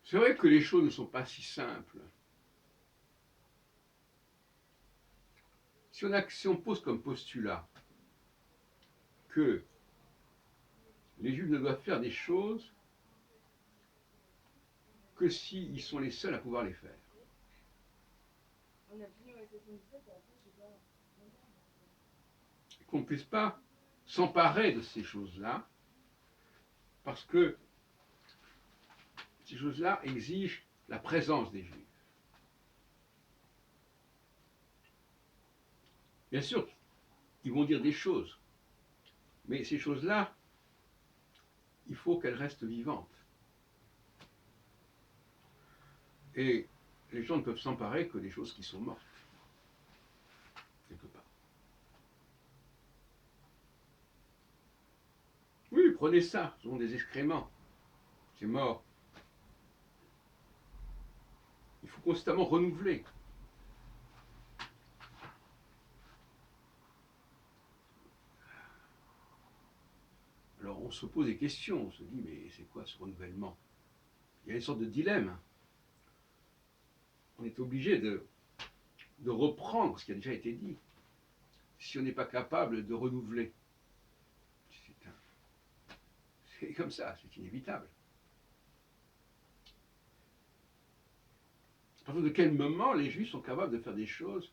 C'est vrai que les choses ne sont pas si simples. Si on pose comme postulat que les Juifs ne doivent faire des choses que s'ils sont les seuls à pouvoir les faire, qu'on ne puisse pas s'emparer de ces choses-là, parce que ces choses-là exigent la présence des Juifs. Bien sûr, ils vont dire des choses, mais ces choses-là, il faut qu'elles restent vivantes. Et les gens ne peuvent s'emparer que des choses qui sont mortes, quelque part. Oui, prenez ça, ce sont des excréments, c'est mort. Il faut constamment renouveler. Alors on se pose des questions, on se dit mais c'est quoi ce renouvellement? Il y a une sorte de dilemme. On est obligé de reprendre ce qui a déjà été dit, si on n'est pas capable de renouveler. C'est comme ça, c'est inévitable. À partir de quel moment les Juifs sont capables de faire des choses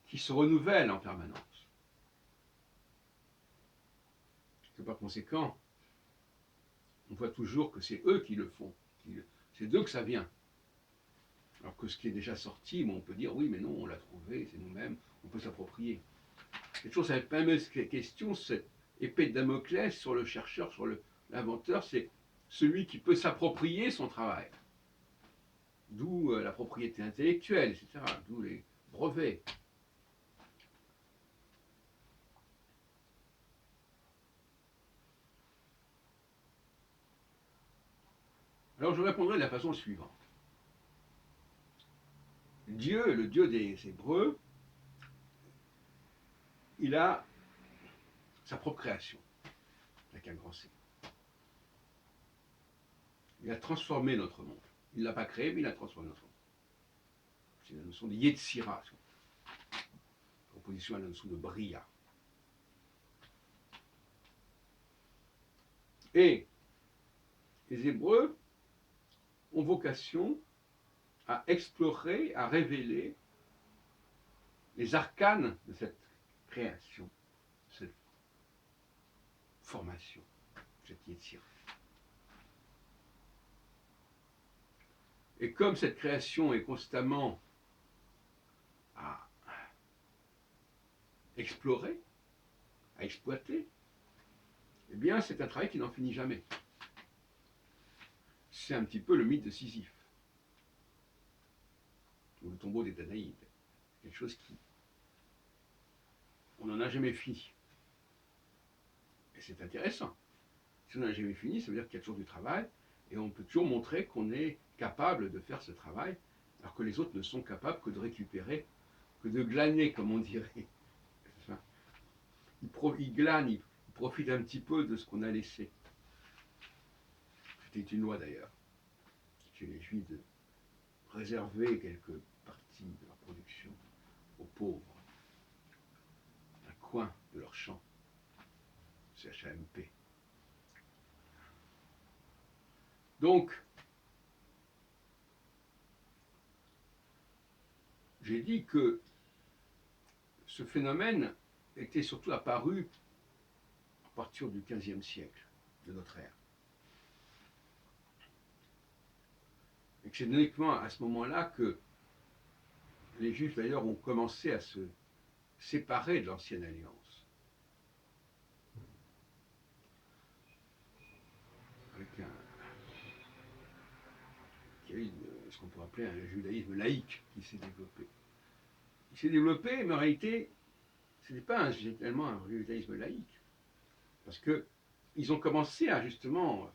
qui se renouvellent en permanence? Et par conséquent, on voit toujours que c'est eux qui le font, c'est d'eux que ça vient. Alors que ce qui est déjà sorti, bon, on peut dire oui, mais non, on l'a trouvé, c'est nous-mêmes, on peut s'approprier. C'est toujours cette fameuse question, cette épée de Damoclès sur le chercheur, sur l'inventeur, c'est celui qui peut s'approprier son travail. D'où la propriété intellectuelle, etc., d'où les brevets. Alors je répondrai de la façon suivante. Dieu, le Dieu des Hébreux, il a sa propre création, avec un grand C. Il a transformé notre monde. Il ne l'a pas créé, mais il a transformé notre monde. C'est la notion de Yetzira, en opposition à la notion de Bria. Et les Hébreux ont vocation à explorer, à révéler les arcanes de cette création, de cette formation, de cette Yetzira. Et comme cette création est constamment à explorer, à exploiter, eh bien c'est un travail qui n'en finit jamais. C'est un petit peu le mythe de Sisyphe, ou le tombeau des Danaïdes. Quelque chose qui... On n'en a jamais fini. Et c'est intéressant. Si on n'en a jamais fini, ça veut dire qu'il y a toujours du travail, et on peut toujours montrer qu'on est capable de faire ce travail, alors que les autres ne sont capables que de récupérer, que de glaner, comme on dirait. Ils glanent, ils profitent un petit peu de ce qu'on a laissé. C'était une loi d'ailleurs, chez les Juifs, de réserver quelques parties de leur production aux pauvres, un coin de leur champ, CHAMP. Donc, j'ai dit que ce phénomène était surtout apparu à partir du XVe siècle de notre ère. Et que c'est uniquement à ce moment-là que les Juifs d'ailleurs ont commencé à se séparer de l'ancienne alliance. Avec il y a eu ce qu'on pourrait appeler un judaïsme laïque qui s'est développé. Il s'est développé, mais en réalité, ce n'est pas tellement un judaïsme laïque. Parce qu'ils ont commencé à justement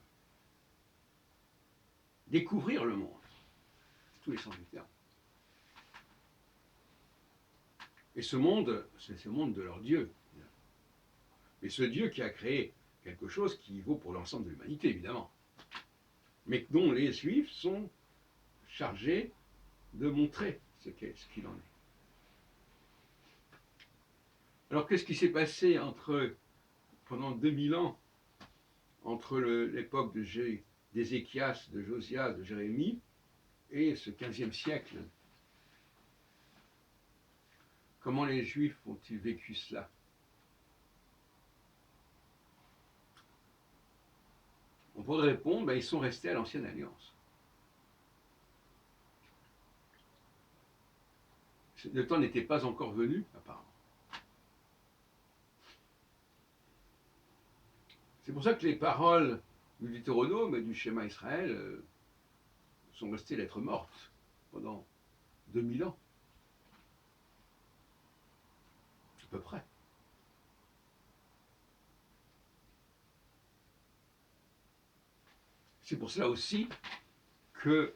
découvrir le monde, tous les sens du terme. Et ce monde, c'est le monde de leur Dieu. Mais ce Dieu qui a créé quelque chose qui vaut pour l'ensemble de l'humanité, évidemment. mais dont les Juifs sont chargés de montrer ce qu'il en est. Alors qu'est-ce qui s'est passé pendant 2000 ans, entre l'époque d'Ézéchias, de Josias, de Jérémie, et ce 15e siècle? Comment les Juifs ont-ils vécu cela? On pourrait répondre, ils sont restés à l'ancienne alliance. Le temps n'était pas encore venu, apparemment. C'est pour ça que les paroles du Deutéronome et du schéma Israël sont restées lettres mortes pendant 2000 ans, à peu près. C'est pour cela aussi que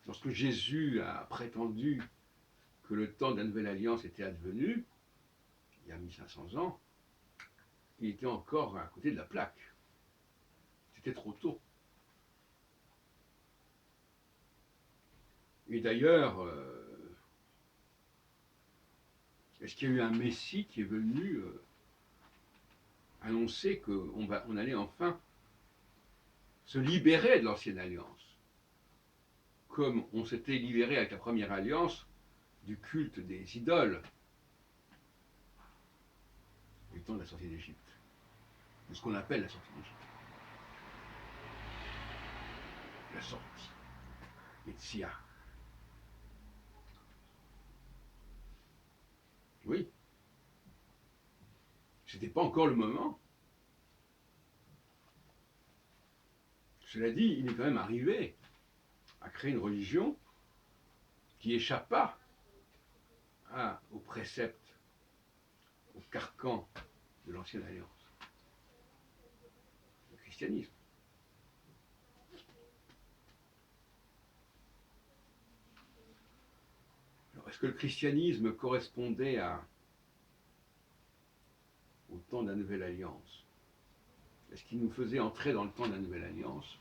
lorsque Jésus a prétendu que le temps de la nouvelle alliance était advenu, il y a 1500 ans, il était encore à côté de la plaque. C'était trop tôt. Et d'ailleurs, est-ce qu'il y a eu un Messie qui est venu annoncer qu'on allait enfin se libérer de l'ancienne alliance, comme on s'était libéré avec la première alliance du culte des idoles du temps de la sortie d'Égypte, de ce qu'on appelle la sortie d'Égypte. La sortie, Yetsia. Oui. C'était pas encore le moment. Cela dit, il est quand même arrivé à créer une religion qui échappa aux préceptes, au carcan de l'ancienne alliance, le christianisme. Alors, est-ce que le christianisme correspondait au temps de la nouvelle alliance? Est-ce qu'il nous faisait entrer dans le temps de la nouvelle alliance?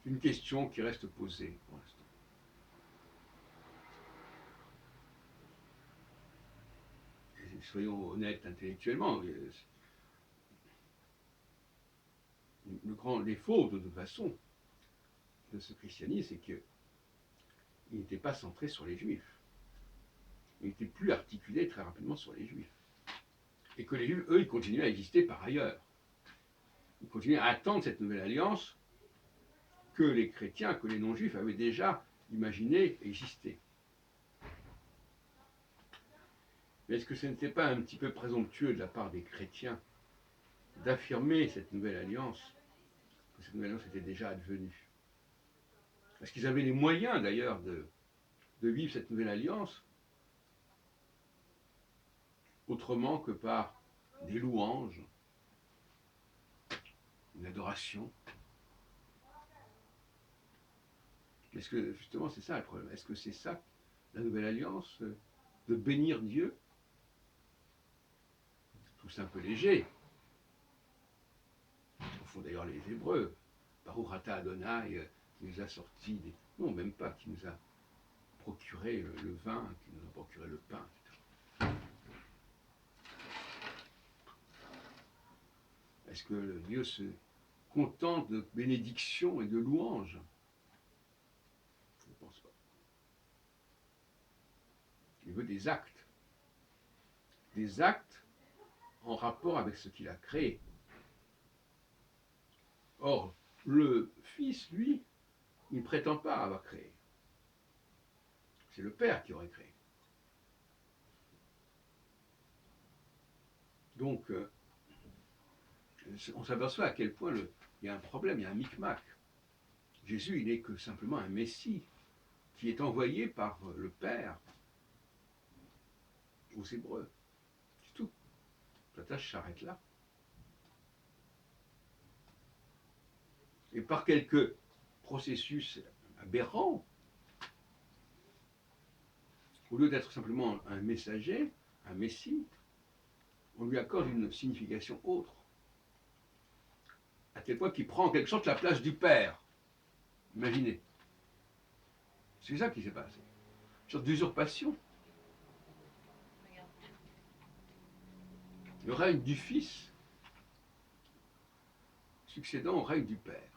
C'est une question qui reste posée pour l'instant. Et soyons honnêtes intellectuellement. Le grand défaut, de toute façon, de ce christianisme, c'est qu'il n'était pas centré sur les Juifs. Il n'était plus articulé très rapidement sur les Juifs. Et que les Juifs, eux, ils continuaient à exister par ailleurs. Ils continuaient à attendre cette nouvelle alliance que les chrétiens, que les non-juifs avaient déjà imaginé exister. Mais est-ce que ce n'était pas un petit peu présomptueux de la part des chrétiens d'affirmer cette nouvelle alliance, que cette nouvelle alliance était déjà advenue? Est-ce qu'ils avaient les moyens d'ailleurs de vivre cette nouvelle alliance autrement que par des louanges, une adoration? Est-ce que justement c'est ça le problème? Est-ce que c'est ça la nouvelle alliance, de bénir Dieu? Tout ça un peu léger. Au fond d'ailleurs les Hébreux, Baruch Ata Adonai, qui nous a sorti des... Non, même pas, qui nous a procuré le vin, qui nous a procuré le pain, etc. Est-ce que Dieu se contente de bénédictions et de louanges? Je ne pense pas. Il veut des actes. Des actes en rapport avec ce qu'il a créé. Or, le Fils, lui, il ne prétend pas avoir créé. C'est le Père qui aurait créé. Donc, on s'aperçoit à quel point il y a un problème, il y a un micmac. Jésus, il n'est que simplement un Messie qui est envoyé par le Père aux Hébreux. C'est tout. La tâche s'arrête là. Et par quelques processus aberrants, au lieu d'être simplement un messager, un Messie, on lui accorde une signification autre. À tel point qu'il prend en quelque sorte la place du Père. Imaginez. C'est ça qui s'est passé. Une sorte d'usurpation. Le règne du Fils succédant au règne du Père.